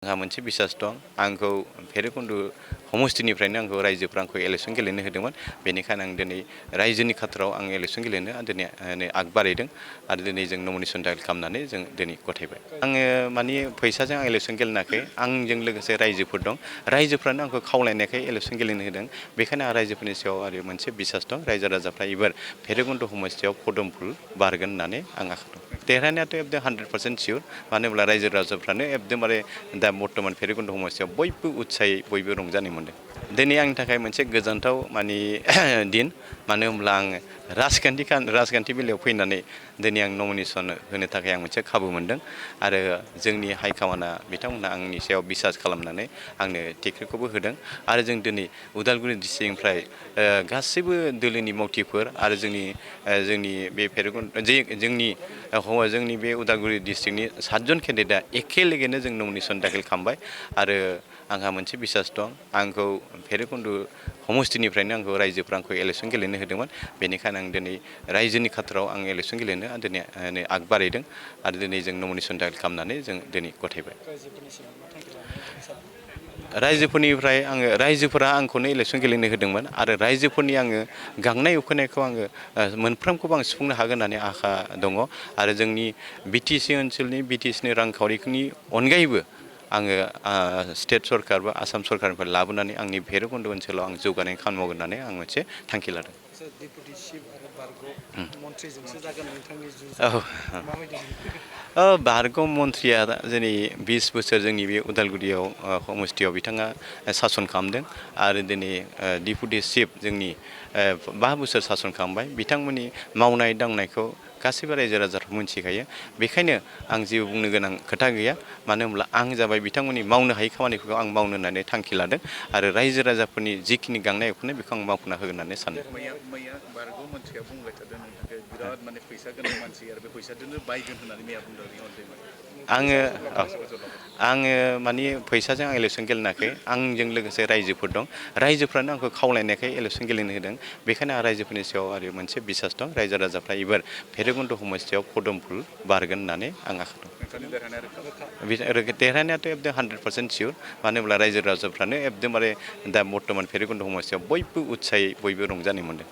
आंहा मोनसे बिसास दं आंखौ भैरबकुन्द समष्टिनिफ्रायनो आंखौ रायजोफ्रा आंखौ इलेक्सन गेलेनो होदोंमोन बेनिखायनो आं दिनै रायजोनि खाथाराव आं इलेक्सन गेलेनो दिनै आग बारायदों आरो दिनै जों नमिनेसन दाखिल खालामनानै जों दिनै गथायबाय आङो माने फैसाजों आं इलेक्सन गेलेनाखै आंजों लोगोसे रायजोफोर दं रायजोफ्रानो आंखौ खावलायनायखाय इलेक्सन गेलेनो होदों बेखायनो आं रायजोफोरनि सायाव आरो मोनसे बिसास दं रायजो राजाफ्रा एबार भैरबकुन्द समष्टियाव पदम फुल बारगोन होननानै आं आसा दं देरहानायाथ' एकदम 100% सियर मानो होनब्ला रायजो राजाफ्रानो एकदमबारे दा बर्तमान भैरबकुन्द समष्टियाव बयबो उत्साहै बयबो रंजानाय मोनदों दिनै आंनि थाखाय मोनसे गोजोनथाव माने दिन मानो होनब्ला आङो राजखान्थि बेलायाव फैनानै दिनै आं नमिनेसन होनो थाखाय आं मोनसे खाबु मोनदों आरो जोंनि हाइकमान्डआ बिथांमोनहा आंनि सायाव बिसास खालामनानै आंनो टिकेटखौबो होदों आरो जों दिनै उदालगुरि डिस्ट्रिक्टनिफ्राय गासैबो दोलोनि मावथिफोर आरो जोंनि बे जोंनि बे उदालगुरि डिस्ट्रिक्टनि 7 जन केन्डिडेटआ एखे लेगेनो जों नमिनेसन दाखिल खालामबाय आरो आंहा मोनसे बिसास दं आंखौ भैरबकुन्द समष्टिनिफ्रायनो आंखौ रायजोफ्रा आंखौ इलेक्सन गेलेनो होदोंमोन बेनिखायनो आं दिनै रायजोनि खाथाराव आं इलेक्सन गेलेनो दिनै आग बारायदों आरो दिनै जों नमिनेसन दाखिल खालामनानै जों दिनै गथायबाय रायजोफोरा आंखौनो इलेक्सन गेलेनो होदोंमोन आरो रायजोफोरनि आङो गांनाय उखैनायखौ आङो मोनफ्रोमखौबो आं सुफुंनो हागोन होननानै आसा दङ आरो जोंनि बिटिसि ओनसोलनि रांखावरिनि अनगायैबो आङो स्टेट सरकार बा आसाम सरकारनिफ्राय लाबोनानै आंनि भैरबकुन्द ओनसोलाव आं जौगानाय खामानि मावगोन होननानै आं मोनसे थांखि लादों बारग' मन्थ्रिया दिनै 20 बोसोर जोंनि बे उदालगुरियाव समष्टियाव बिथाङा सासन खालामदों आरो दिनै डिपुटि चिफ जोंनि 5 बोसोर सासन खालामबाय बिथांमोननि मावनाय दांनायखौ गासैबो रायजो राजाफ्रा मिथिखायो बेखायनो आं जेबो बुंनो गोनां खोथा गैया मानो होनब्ला आं जाबाय बिथांमोननि मावनो हायै खामानिफोरखौ आं मावनो होननानै थांखि लादों आरो रायजो राजाफोरनि जिखिनि गांनाय उखैनाय बेखौ आं मावफुंना होगोन होननानै सानदों मैया बारग' मन्थ्रिया बुंबाय थादों नोंथांखौ बिराद माने फैसा गोनां मानसि आरो बे फैसाजोंनो बायगोन होननानै मैया बुंदों आङो माने फैसाजों आं इलेक्सन गेलेनाखै आंजों लोगोसे रायजोफोर दं रायजोफ्रानो आंखौ खावलायनायखाय इलेक्सन गेलेनो होदों बेखायनो आं रायजोफोरनि सायाव आरो मोनसे बिसास दं रायजो राजाफ्रा एबार भैरबकुन्द समष्टियाव पदम फुल बारगोन होननानै आं आसा दं देरहानायाथ' एकदम 100% सियर मानो होनब्ला रायजो राजाफ्रानो एकदमबारे दा बर्तमान भैरबकुन्द समष्टियाव बयबो उत्साहै बयबो रंजानाय मोनदों